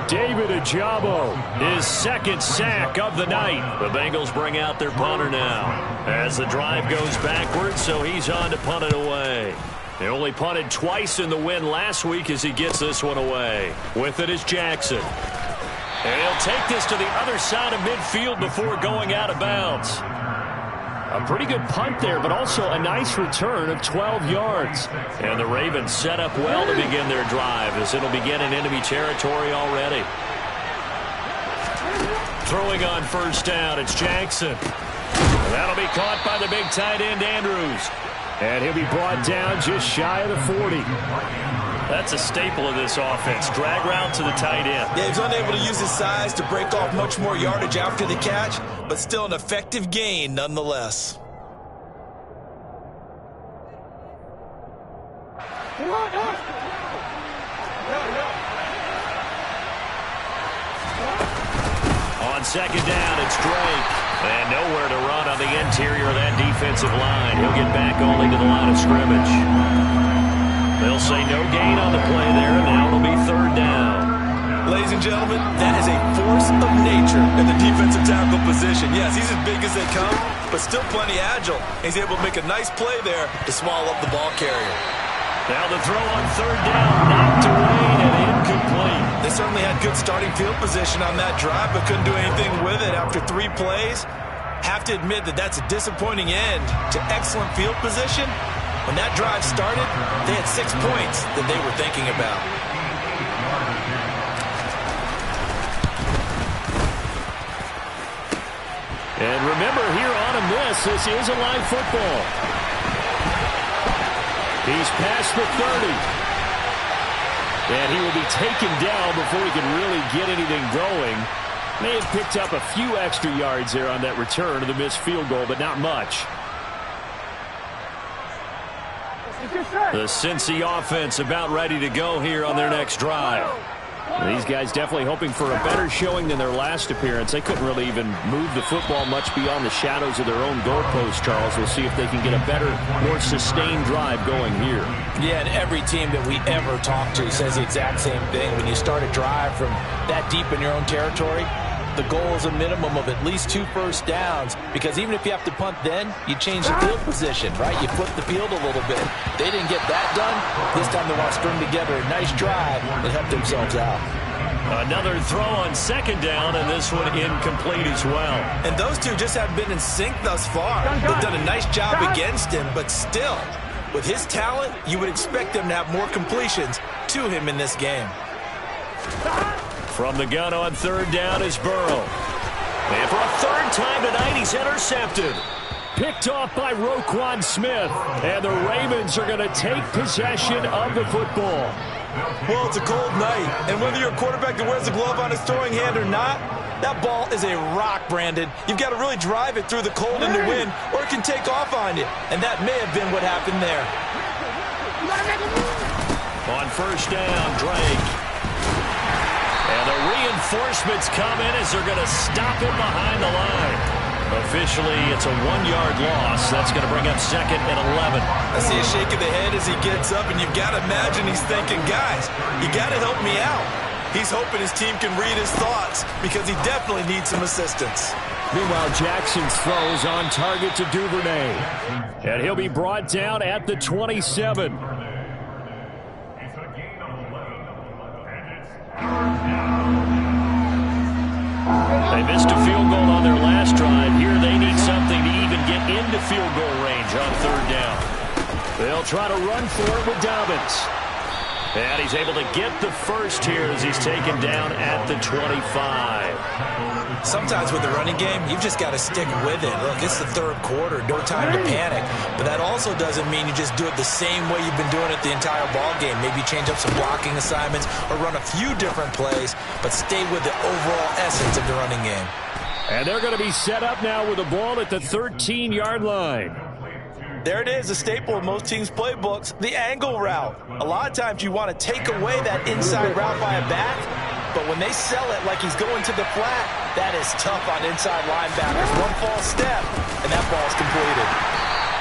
David Ojabo, his 2nd sack of the night. The Bengals bring out their punter now as the drive goes backwards, so he's on to punt it away. They only punted twice in the win last week as he gets this one away. With it is Jackson. And he'll take this to the other side of midfield before going out of bounds. A pretty good punt there, but also a nice return of 12 yards. And the Ravens set up well to begin their drive as it'll begin in enemy territory already. Throwing on 1st down, it's Jackson. That'll be caught by the big tight end, Andrews. And he'll be brought down just shy of the 40. That's a staple of this offense. Drag route to the tight end. Yeah, he's unable to use his size to break off much more yardage after the catch, but still an effective gain nonetheless. On 2nd down, it's Drake. And nowhere to run on the interior of that defensive line. He'll get back only to the line of scrimmage. They'll say no gain on the play there, and now it'll be 3rd down. Ladies and gentlemen, that is a force of nature in the defensive tackle position. Yes, he's as big as they come, but still plenty agile. He's able to make a nice play there to swallow up the ball carrier. Now the throw on 3rd down, knocked away and incomplete. They certainly had good starting field position on that drive, but couldn't do anything with it after 3 plays. Have to admit that that's a disappointing end to excellent field position. When that drive started, they had 6 points that they were thinking about. And remember, here on a miss, this is a live football. He's past the 30. And he will be taken down before he can really get anything going. May have picked up a few extra yards there on that return to the missed field goal, but not much. The Cincy offense about ready to go here on their next drive. These guys definitely hoping for a better showing than their last appearance. They couldn't really even move the football much beyond the shadows of their own goalpost, Charles. We'll see if they can get a better, more sustained drive going here. Yeah, and every team that we ever talk to says the exact same thing. When you start a drive from that deep in your own territory, the goal is a minimum of at least 2 first downs, because even if you have to punt then, you change the field position, right? You flip the field a little bit. They didn't get that done. This time they want to string together a nice drive and help themselves out. Another throw on 2nd down, and this one incomplete as well. And those two just haven't been in sync thus far. They've done a nice job against him, but still, with his talent, you would expect them to have more completions to him in this game. From the gun on 3rd down is Burrow. And for a 3rd time tonight, he's intercepted. Picked off by Roquan Smith. And the Ravens are going to take possession of the football. Well, it's a cold night. And whether you're a quarterback that wears the glove on his throwing hand or not, that ball is a rock, Brandon. You've got to really drive it through the cold and the wind, or it can take off on you. And that may have been what happened there. On 1st down, Drake. And the reinforcements come in as they're going to stop him behind the line. Officially, it's a 1-yard loss. That's going to bring up 2nd and 11. I see a shake of the head as he gets up, and you've got to imagine he's thinking, guys, you got to help me out. He's hoping his team can read his thoughts because he definitely needs some assistance. Meanwhile, Jackson's throws on target to Duvernay. And he'll be brought down at the 27. They missed a field goal on their last drive. Here they need something to even get into field goal range on 3rd down. They'll try to run for it with Dobbins. And he's able to get the first here as he's taken down at the 25. Sometimes with the running game, you've just got to stick with it. Look, it's the third quarter, no time to panic. But that also doesn't mean you just do it the same way you've been doing it the entire ball game. Maybe change up some blocking assignments or run a few different plays, but stay with the overall essence of the running game. And they're going to be set up now with the ball at the 13-yard line. There it is, a staple of most teams' playbooks, the angle route. A lot of times you want to take away that inside route by a back, but when they sell it like he's going to the flat, that is tough on inside linebackers. One false step, and that ball's completed.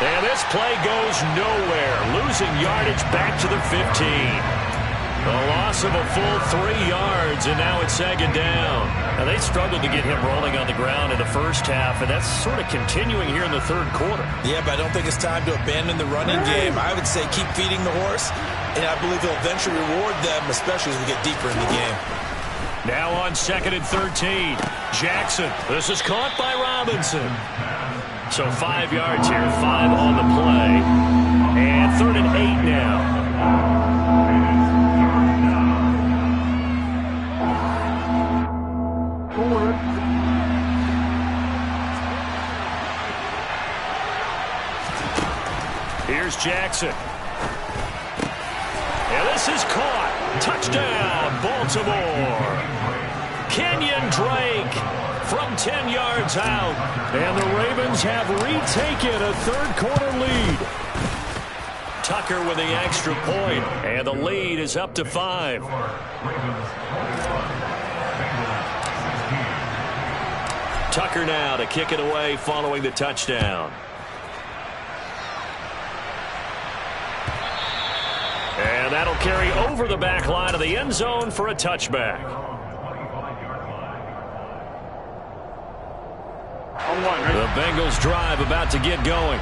And this play goes nowhere, losing yardage back to the 15. A loss of a full 3 yards, and now it's second down. Now, they struggled to get him rolling on the ground in the first half, and that's sort of continuing here in the third quarter. Yeah, but I don't think it's time to abandon the running game. I would say keep feeding the horse, and I believe he'll eventually reward them, especially as we get deeper in the game. Now on 2nd and 13, Jackson. This is caught by Robinson. So 5 yards here, 5 on the play. And 3rd and 8 now. Here's Jackson. And this is caught. Touchdown, Baltimore. Kenyon Drake from 10 yards out. And the Ravens have retaken a third-quarter lead. Tucker with the extra point, and the lead is up to 5. Tucker now to kick it away following the touchdown. And that'll carry over the back line of the end zone for a touchback. The Bengals drive about to get going.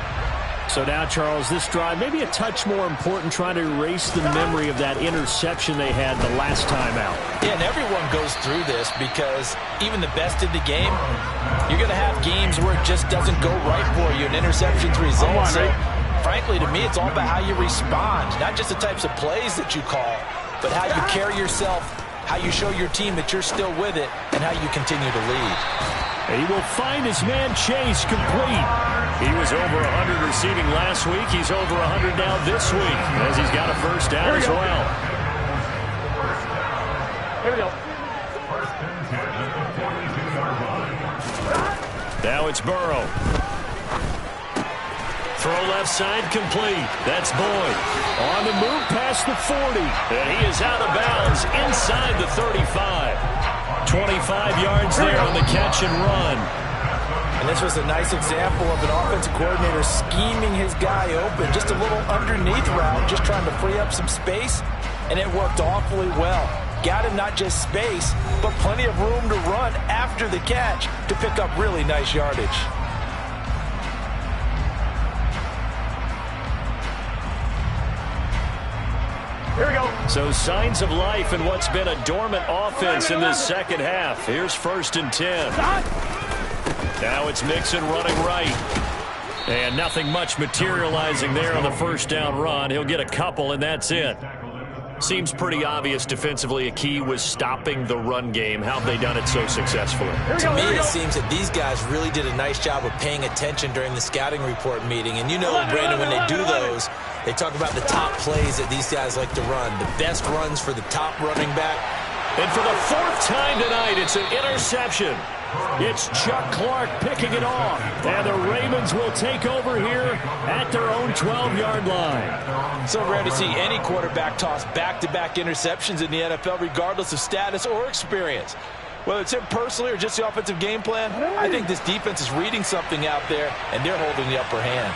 So now, Charles, this drive maybe a touch more important, trying to erase the memory of that interception they had the last time out. Yeah, and everyone goes through this because even the best in the game, you're going to have games where it just doesn't go right for you, and interceptions result. So, frankly, to me, it's all about how you respond, not just the types of plays that you call, but how you carry yourself, how you show your team that you're still with it, and how you continue to lead. He will find his man Chase complete. He was over 100 receiving last week. He's over 100 now this week as he's got a first down as well. Here we go. Now it's Burrow. Throw left side complete. That's Boyd. On the move past the 40. And he is out of bounds inside the 35. 25 yards there on the catch and run. And this was a nice example of an offensive coordinator scheming his guy open. Just a little underneath route, just trying to free up some space, and it worked awfully well. Got him not just space, but plenty of room to run after the catch to pick up really nice yardage. Here we go. So signs of life in what's been a dormant offense in this second half. Here's 1st and 10. Now it's Mixon running right. And nothing much materializing there on the first down run. He'll get a couple, and that's it. Seems pretty obvious defensively a key was stopping the run game. How have they done it so successfully? To me, it seems that these guys really did a nice job of paying attention during the scouting report meeting. And you know, Brandon, when they do those, they talk about the top plays that these guys like to run, the best runs for the top running back. And for the 4th time tonight, it's an interception. It's Chuck Clark picking it off. And the Ravens will take over here at their own 12-yard line. So rare to see any quarterback toss back-to-back interceptions in the NFL, regardless of status or experience. Whether it's him personally or just the offensive game plan, I think this defense is reading something out there, and they're holding the upper hand.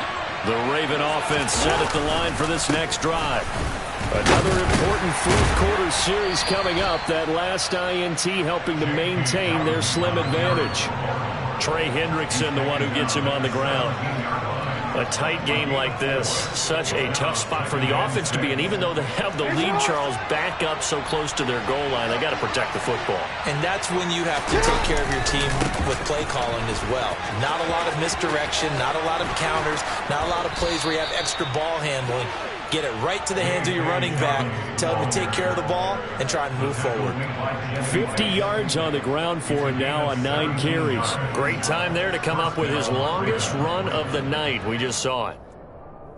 The Raven offense set at the line for this next drive. Another important fourth-quarter series coming up. That last INT helping to maintain their slim advantage. Trey Hendrickson, the one who gets him on the ground. A tight game like this, such a tough spot for the offense to be in. Even though they have the lead, Charles, back up so close to their goal line, they got to protect the football. And that's when you have to take care of your team with play calling as well. Not a lot of misdirection, not a lot of counters, not a lot of plays where you have extra ball handling. Get it right to the hands of your running back. Tell him to take care of the ball and try and move forward. 50 yards on the ground for him now on 9 carries. Great time there to come up with his longest run of the night. We just saw it.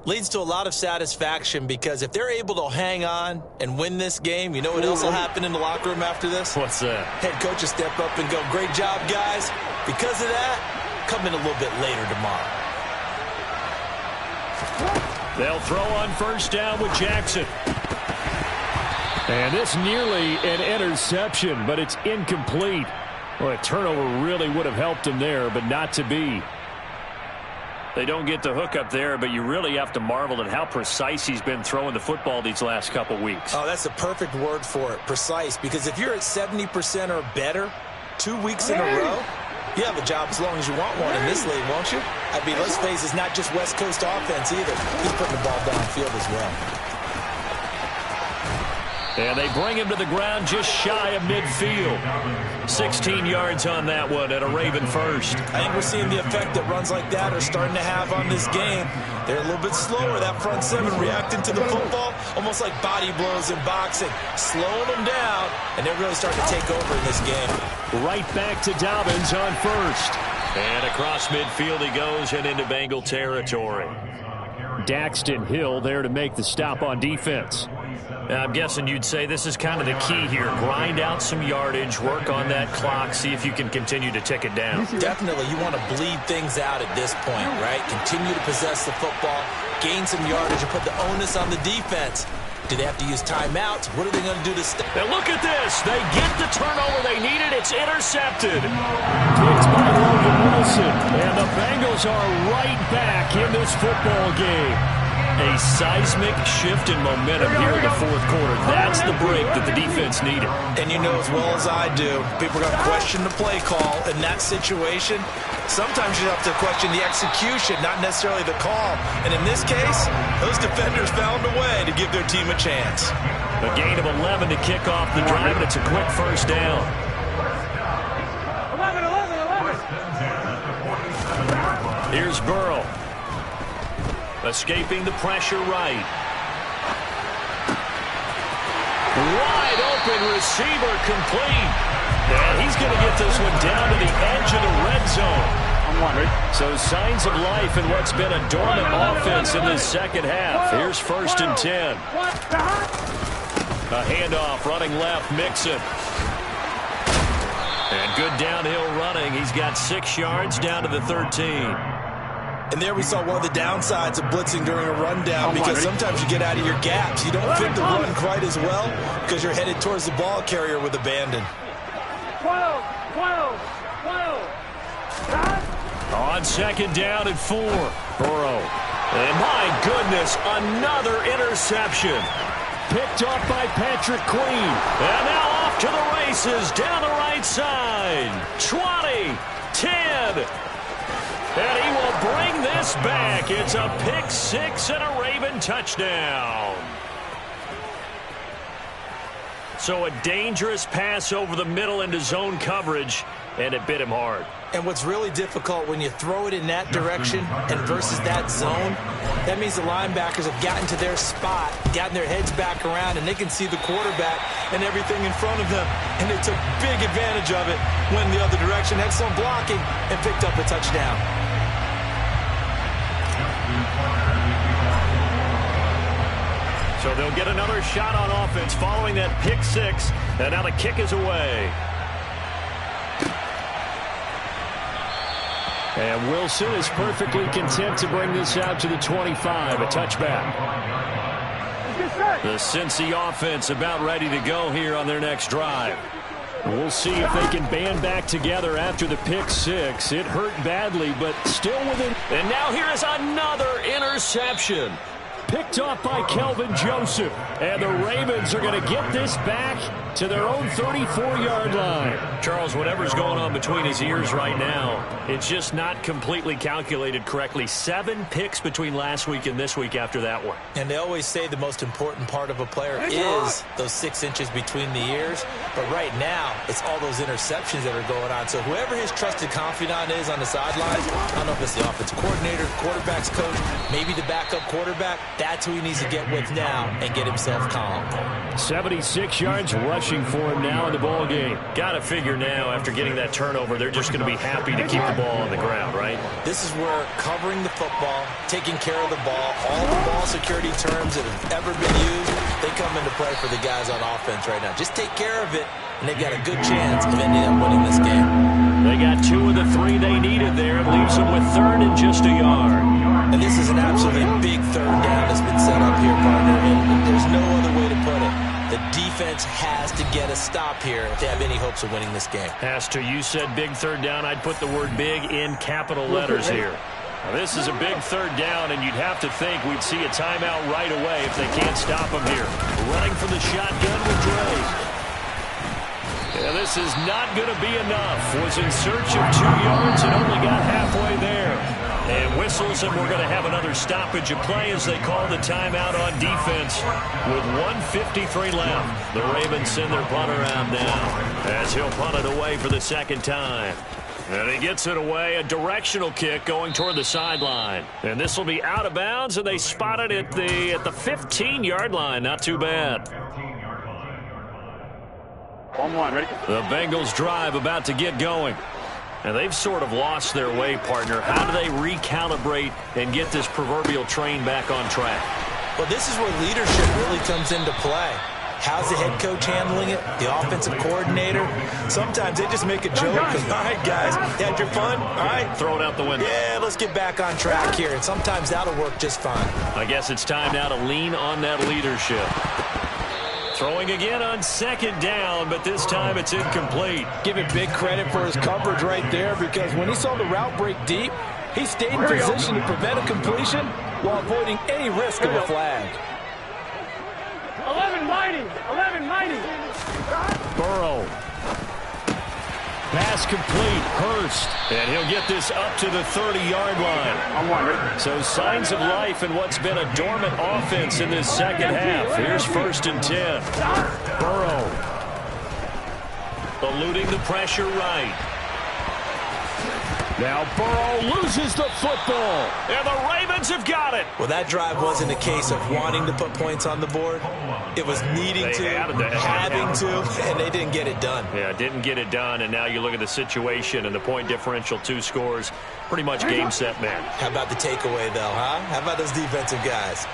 Leads to a lot of satisfaction because if they're able to hang on and win this game, you know what else will happen in the locker room after this? What's that? Head coach will step up and go, great job, guys. Because of that, come in a little bit later tomorrow. They'll throw on first down with Jackson. And this nearly an interception, but it's incomplete. Well, a turnover really would have helped him there, but not to be. They don't get the hook up there, but you really have to marvel at how precise he's been throwing the football these last couple weeks. Oh, that's the perfect word for it, precise, because if you're at 70% or better 2 weeks in a row, you have a job as long as you want one in this league, won't you? I mean, let's face it, it's not just West Coast offense either. He's putting the ball downfield as well. And they bring him to the ground just shy of midfield. 16 yards on that one and a Raven first. I think we're seeing the effect that runs like that are starting to have on this game. They're a little bit slower, that front seven, reacting to the football, almost like body blows in boxing, slowing them down, and they're really starting to take over in this game. Right back to Dobbins on first. And across midfield he goes and into Bengal territory. Daxton Hill there to make the stop on defense. I'm guessing you'd say this is kind of the key here. Grind out some yardage, work on that clock, see if you can continue to tick it down. Definitely, you want to bleed things out at this point, right? Continue to possess the football, gain some yardage, and put the onus on the defense. Do they have to use timeouts? What are they going to do to stay? Now look at this. They get the turnover they needed. It's intercepted. Picked by Logan Wilson. And the Bengals are right back in this football game. A seismic shift in momentum here in the fourth quarter. That's the break that the defense needed. And you know as well as I do, people are going to question the play call in that situation. Sometimes you have to question the execution, not necessarily the call. And in this case, those defenders found a way to give their team a chance. A gain of 11 to kick off the drive, and it's a quick first down. 11. Here's Burrow. Escaping the pressure right. Wide open receiver complete. And he's going to get this one down to the edge of the red zone. So signs of life in what's been a dormant offense in this second half. Here's 1st and 10. A handoff running left, Mixon. And good downhill running. He's got 6 yards down to the 13. And there we saw one of the downsides of blitzing during a rundown, because sometimes you get out of your gaps. You don't fit the run quite as well because you're headed towards the ball carrier with abandon. 12. On 2nd down and 4. Burrow. And my goodness, another interception. Picked off by Patrick Queen. And now off to the races down the right side. 20, 10. And he will bring this back. It's a pick 6 and a Raven touchdown. So a dangerous pass over the middle into zone coverage, and it bit him hard. And what's really difficult when you throw it in that direction and versus that zone, that means the linebackers have gotten to their spot, gotten their heads back around, and they can see the quarterback and everything in front of them. And they took big advantage of it, went the other direction, excellent blocking, and picked up a touchdown. So they'll get another shot on offense following that pick 6, and now the kick is away. And Wilson is perfectly content to bring this out to the 25, a touchback. The Cincy offense about ready to go here on their next drive. We'll see if they can band back together after the pick 6. It hurt badly, but still within. And now here is another interception. Picked off by Kelvin Joseph. And the Ravens are going to get this back to their own 34-yard line. Charles, whatever's going on between his ears right now, it's just not completely calculated correctly. 7 picks between last week and this week after that one. And they always say the most important part of a player is those 6 inches between the ears. But right now, it's all those interceptions that are going on. So whoever his trusted confidant is on the sidelines, I don't know if it's the offensive coordinator, quarterback's coach, maybe the backup quarterback, That's who he needs to get with now and get himself calm. 76 yards rushing for him now in the ball game. Got to figure now, after getting that turnover, they're just going to be happy to keep the ball on the ground, right? This is where covering the football, taking care of the ball, all the ball security terms that have ever been used, they come into play for the guys on offense right now. Just take care of it, and they've got a good chance of ending up winning this game. They got 2 of the 3 they needed there. It leaves them with 3rd and just a yard. And this is an absolutely big 3rd down that's been set up here, partner, and there's no other way to put it. The defense has to get a stop here if they have any hopes of winning this game. Pastor, you said big 3rd down. I'd put the word big in capital letters here. Now, this is a big 3rd down, and you'd have to think we'd see a timeout right away if they can't stop them here. Running for the shotgun with Dre. Yeah, this is not going to be enough. Was in search of 2 yards and only got halfway there. And whistles, and we're going to have another stoppage of play as they call the timeout on defense with 1:53 left. The Ravens send their punter out now as he'll punt it away for the 2nd time. And he gets it away, a directional kick going toward the sideline. And this will be out of bounds, and they spot it at the 15-yard line. Not too bad. 1-1, ready? The Bengals drive about to get going. And they've sort of lost their way, partner. How do they recalibrate and get this proverbial train back on track? Well, this is where leadership really comes into play. How's the head coach handling it? The offensive coordinator? Sometimes they just make a joke. All right, guys, you had your fun? All right. Throw it out the window. Yeah, let's get back on track here. And sometimes that'll work just fine. I guess it's time now to lean on that leadership. Throwing again on 2nd down, but this time it's incomplete. Give him big credit for his coverage right there, because when he saw the route break deep, he stayed in position to prevent a completion while avoiding any risk of a flag. 11 mighty. Burrow. Pass complete. Hurst. And he'll get this up to the 30-yard line. So signs of life in what's been a dormant offense in this 2nd half. Here's 1st and 10. Burrow. Eluding the pressure right. Now Burrow loses the football. And the Ravens have got it. Well, that drive wasn't a case of wanting to put points on the board. It was needing to, having to, and they didn't get it done. Yeah, didn't get it done, and now you look at the situation and the point differential, 2 scores, pretty much game, set, man. How about the takeaway, though, huh? How about those defensive guys?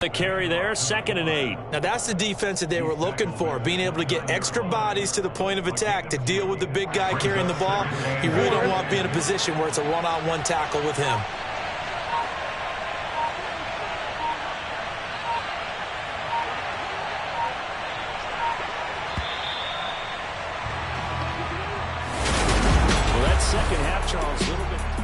The carry there, 2nd and 8. Now that's the defense that they were looking for, being able to get extra bodies to the point of attack to deal with the big guy carrying the ball. You really don't want to be in a position where it's a one-on-one tackle with him. Well, that 2nd half, Charles, a little bit.